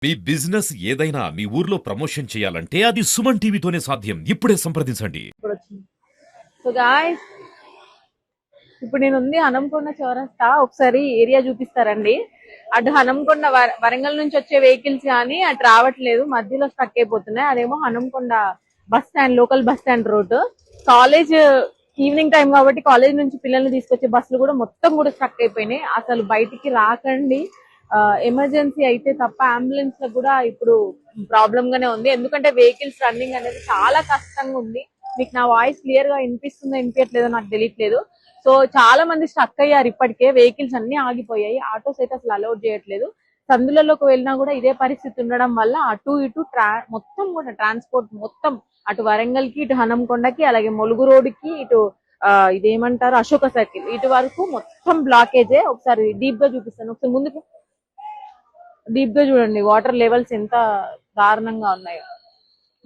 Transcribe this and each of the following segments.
మీ business ఏదైనా మీ ఊర్లో promotion చేయాలంటే అది సుమన్ టీవీతోనే సాధ్యం. ఇప్పుడే సంప్రదించండి. సో గాయ్స్, ఇప్పుడు నేను ఉంది హనంకొండ చౌరస్తా. ఒకసారి ఏరియా చూపిస్తారండి. అటు హనంకొండ వరంగల్ నుంచి వచ్చే వెహికల్స్ కానీ అటు రావట్లేదు, మధ్యలో స్టక్ అయిపోతున్నాయి. అదేమో Hanamkonda bus stand, local bus stand road. College evening time కాబట్టి కాలేజ్ నుంచి పిల్లల్ని తీసుకొచ్చే బస్సులు కూడా మొత్తం కూడా స్టక్ అయిపోయినాయి. అసలు బయటికి రాకండి, ఎమర్జెన్సీ అయితే తప్ప. అంబులెన్స్ లో కూడా ఇప్పుడు ప్రాబ్లం గానే ఉంది, ఎందుకంటే వెహికల్స్ రన్నింగ్ అనేది చాలా కష్టంగా ఉంది. మీకు నా వాయిస్ క్లియర్ గా వినిపిస్తుందో వినిపించట్లేదో నాకు తెలియట్లేదు. సో చాలా మంది స్టక్ అయ్యారు, ఇప్పటికే వెహికల్స్ అన్ని ఆగిపోయాయి. ఆటోస్ అయితే అసలు అలౌట్ చేయట్లేదు. సందులలోకి వెళ్ళినా కూడా ఇదే పరిస్థితి ఉండడం వల్ల అటు ఇటు మొత్తం కూడా ట్రాన్స్పోర్ట్ మొత్తం అటు వరంగల్ కి, ఇటు హనంకొండకి, అలాగే ములుగు రోడ్డుకి, ఇటు ఇదేమంటారు అశోక సర్కిల్, ఇటు వరకు మొత్తం బ్లాకేజే. ఒకసారి డీప్ గా చూపిస్తాను. ఒకసారి ముందుకు డీప్ గా చూడండి, వాటర్ లెవెల్స్ ఎంత దారుణంగా ఉన్నాయో.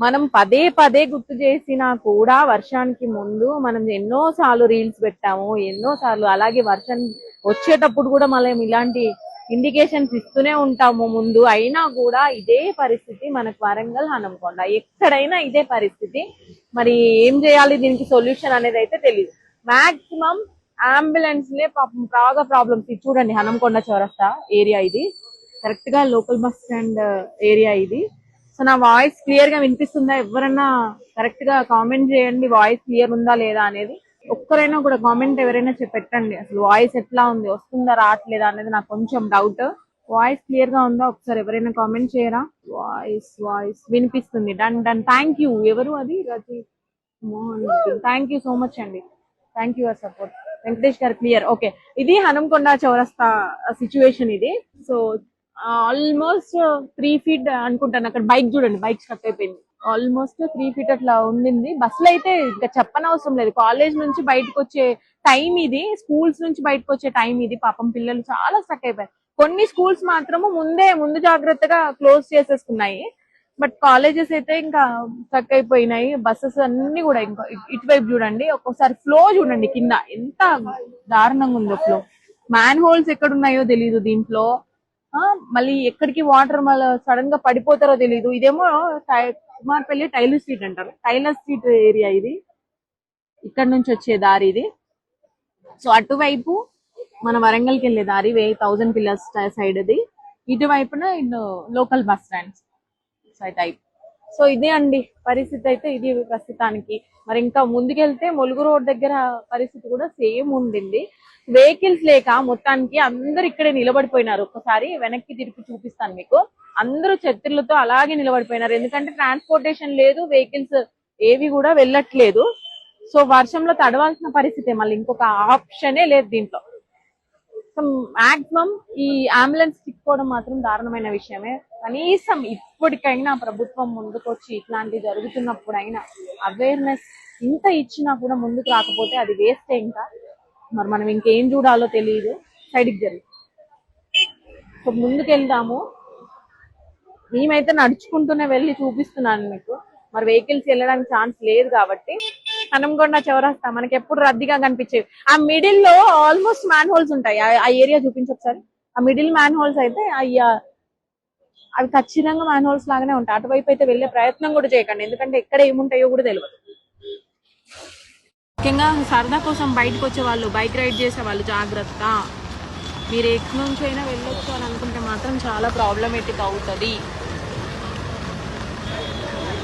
మనం పదే పదే గుర్తు చేసినా కూడా వర్షానికి ముందు మనం ఎన్నో సార్లు రీల్స్ పెట్టాము, ఎన్నో సార్లు. అలాగే వర్షం వచ్చేటప్పుడు కూడా మనం ఇలాంటి ఇండికేషన్స్ ఇస్తూనే ఉంటాము ముందు. అయినా కూడా ఇదే పరిస్థితి మనకు వరంగల్, హనంకొండ ఎక్కడైనా ఇదే పరిస్థితి. మరి ఏం చేయాలి దీనికి సొల్యూషన్ అనేది అయితే తెలియదు. మాక్సిమం అంబులెన్స్ లే బాగా ప్రాబ్లమ్స్. ఇది చూడండి, హనంకొండ చౌరస్తా ఏరియా ఇది, కరెక్ట్ గా లోకల్ బస్ స్టాండ్ ఏరియా ఇది. సో నా వాయిస్ క్లియర్ గా వినిపిస్తుందా? ఎవరైనా కరెక్ట్ గా కామెంట్ చేయండి, వాయిస్ క్లియర్ ఉందా లేదా అనేది. ఒక్కరైనా కూడా కామెంట్ ఎవరైనా పెట్టండి, అసలు వాయిస్ ఎట్లా ఉంది, వస్తుందా రావట్లేదా అనేది నాకు కొంచెం డౌట్. వాయిస్ క్లియర్ గా ఉందా ఒకసారి ఎవరైనా కామెంట్ చేయరా? వాయిస్ వినిపిస్తుంది. Done done, thank you. ఎవరు అది? Raji Mohan. Thank you so much అండి, thank you for support. Venkatesh గారు క్లియర్. ఓకే, ఇది హనంకొండ చౌరస్తా సిచ్యువేషన్ ఇది. సో ఆల్మోస్ట్ 3 feet అనుకుంటాను. అక్కడ బైక్ చూడండి, బైక్ స్టక్ అయిపోయింది. ఆల్మోస్ట్ 3 feet అట్లా ఉండింది. బస్సులు అయితే ఇంకా చెప్పనవసరం లేదు. కాలేజ్ నుంచి బయటకు వచ్చే టైం ఇది, స్కూల్స్ నుంచి బయటకు వచ్చే టైం ఇది. పాపం పిల్లలు చాలా స్టక్ అయిపోయారు. కొన్ని స్కూల్స్ మాత్రము ముందు జాగ్రత్తగా క్లోజ్ చేసేసుకున్నాయి. బట్ కాలేజెస్ అయితే ఇంకా స్టక్ అయిపోయినాయి. బస్సెస్ అన్ని కూడా ఇంకా ఇటువైపు చూడండి, ఒక్కోసారి ఫ్లో చూడండి కింద ఎంత దారుణంగా ఉందో ఫ్లో. మ్యాన్ హోల్స్ ఎక్కడున్నాయో తెలీదు దీంట్లో. మళ్ళీ ఎక్కడికి వాటర్ మళ్ళీ సడన్ గా పడిపోతారో తెలియదు. ఇదేమో కుమార్పల్లి టైలర్ స్ట్రీట్ అంటారు, టైలర్ స్ట్రీట్ ఏరియా ఇది. ఇక్కడ నుంచి వచ్చే దారి ఇది. సో అటువైపు మన వరంగల్కి వెళ్ళే దారి 1000 పిల్లర్స్ సైడ్ అది. ఇటువైపున local bus stands type. So ఇదే అండి పరిస్థితి అయితే, ఇది ప్రస్తుతానికి. మరి ఇంకా ముందుకెళ్తే ములుగు రోడ్ దగ్గర పరిస్థితి కూడా సేమ్ ఉండింది. వెహికల్స్ లేక మొత్తానికి అందరు ఇక్కడే నిలబడిపోయినారు. ఒక్కసారి వెనక్కి తిరిగి చూపిస్తాను మీకు. అందరూ ఛత్రులతో అలాగే నిలబడిపోయినారు, ఎందుకంటే ట్రాన్స్పోర్టేషన్ లేదు, వెహికల్స్ ఏవి కూడా వెళ్ళట్లేదు. సో వర్షంలో తడవాల్సిన పరిస్థితి, మళ్ళీ ఇంకొక ఆప్షనే లేదు దీంట్లో. సో మాక్సిమం ఈ అంబులెన్స్ చిక్కుకోవడం మాత్రం దారుణమైన విషయమే. కనీసం ఇప్పటికైనా ప్రభుత్వం ముందుకొచ్చి ఇట్లాంటి జరుగుతున్నప్పుడైనా అవేర్నెస్ ఇంత ఇచ్చినా కూడా ముందుకు రాకపోతే అది వేస్టే. ఇంకా మరి మనం ఇంకేం చూడాలో తెలియదు. సైడ్కి జరిగి సో ముందుకు వెళ్దాము. మేమైతే నడుచుకుంటూనే వెళ్ళి చూపిస్తున్నాను మీకు. మరి వెహికల్స్ వెళ్ళడానికి ఛాన్స్ లేదు కాబట్టి హనంకొండ చౌరస్తా మనకి ఎప్పుడు రద్దీగా కనిపించేవి. ఆ మిడిల్ లో ఆల్మోస్ట్ మ్యాన్ హోల్స్ ఉంటాయి. ఆ ఏరియా చూపించి ఒకసారి. ఆ మిడిల్ మ్యాన్ హోల్స్ అయితే అవి ఖచ్చితంగా మ్యాన్ హోల్స్ లాగానే ఉంటాయి. అటువైపు అయితే వెళ్ళే ప్రయత్నం కూడా చేయకండి, ఎందుకంటే ఎక్కడ ఏముంటాయో కూడా తెలియదు. ముఖ్యంగా సరదా కోసం బయటకు వచ్చే వాళ్ళు, బైక్ రైడ్ చేసే వాళ్ళు జాగ్రత్త. మీరు ఎక్కడి నుంచి అయినా వెళ్ళొచ్చు అని అనుకుంటే మాత్రం చాలా ప్రాబ్లమేటిక్ అవుతుంది.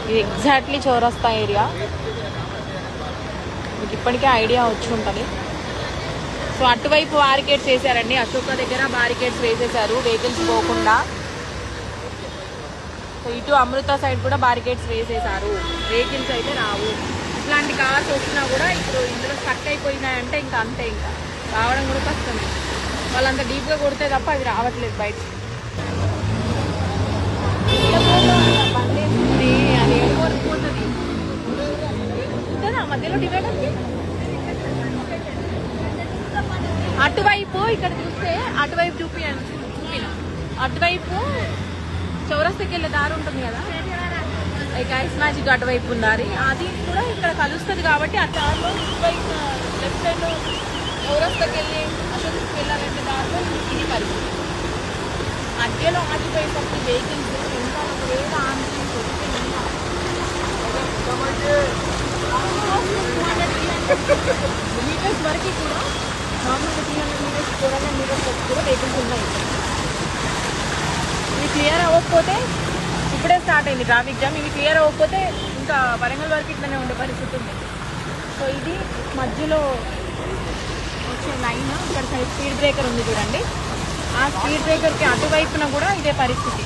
ఇది ఎగ్జాక్ట్లీ చౌరస్తా ఏరియా, మీకు ఇప్పటికే ఐడియా వచ్చి ఉంటుంది. సో అటువైపు బారికేడ్స్ వేసారండి, అశోక దగ్గర బారికేడ్స్ వేసేసారు వెహికల్స్ పోకుండా. సో ఇటు అమృత సైడ్ కూడా బారికేడ్స్ వేసేసారు, వెహికల్స్ అయితే రావు. ఇట్లాంటి కార్స్ వచ్చినా కూడా ఇప్పుడు ఇందులో స్టక్ అయిపోయినాయంటే ఇంకా అంతే, ఇంకా రావడం కూడా కష్టమే. వాళ్ళంతా డీప్గా కొడితే తప్ప అది రావట్లేదు బయట. అది పోతుంది మధ్యలో డివైడర్ అటువైపు. ఇక్కడ చూస్తే అటువైపు చూపిన అటువైపు చౌరస్తాకి వెళ్ళే దారి ఉంటుంది కదా, లైక్ ఐస్ మ్యాజిక్ అటువైపు ఉందారి, అది కూడా ఇక్కడ కలుస్తుంది. కాబట్టి ఆ దారిలో ఇటువైపు లెఫ్ట్ సైడ్ చౌరస్తాకి వెళ్ళి అశోక్కి వెళ్ళాలంటే దారిలో ఇది పరిస్థితి. మధ్యలో ఆగిపోయేసరికి వెహికల్స్ ఇంకా ఒకవేళ ఆంబులెన్స్ వస్తే ఇంకా మీటర్స్ వరకు కూడా నార్మల్గా 300 మీటర్స్ 400 మీటర్స్ వరకు కూడా వెహికల్స్ ఉన్నాయి. ఇవి క్లియర్ అవ్వకపోతే ఇప్పుడే స్టార్ట్ అయింది ట్రాఫిక్ జామ్. ఇవి క్లియర్ అవ్వకపోతే ఇంకా వరంగల్ వరకు ఇట్లనే ఉండే పరిస్థితి ఉంది. సో ఇది మధ్యలో వచ్చే లైన్, ఇక్కడ సైడ్ స్పీడ్ బ్రేకర్ ఉంది చూడండి. ఆ స్పీడ్ బ్రేకర్కి అటువైపున కూడా ఇదే పరిస్థితి.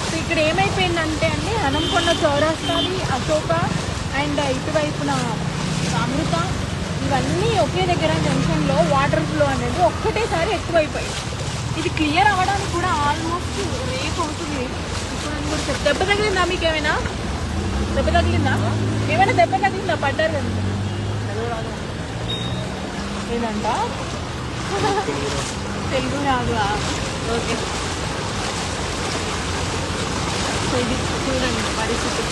సో ఇక్కడ ఏమైపోయిందంటే అండి, హనంకొండ చౌరాస్తాది, అశోక అండ్ ఇటువైపున అమృత, ఇవన్నీ ఒకే దగ్గర జంక్షన్లో వాటర్ ఫ్లో అనేది ఒక్కటేసారి ఎక్కువైపోయింది. ఇది క్లియర్ అవ్వడానికి కూడా ఆల్మోస్ట్ రేపు అవుతుంది. ఇప్పుడు కూడా దెబ్బ తగిలిందా? మీకు ఏమైనా దెబ్బ తగిలిందా? ఏమైనా దెబ్బ తగిలిందా? పడ్డారు కదా ఏదంట తెలుగు రాదు. ఓకే, సో ఇది చూడండి పరిస్థితి.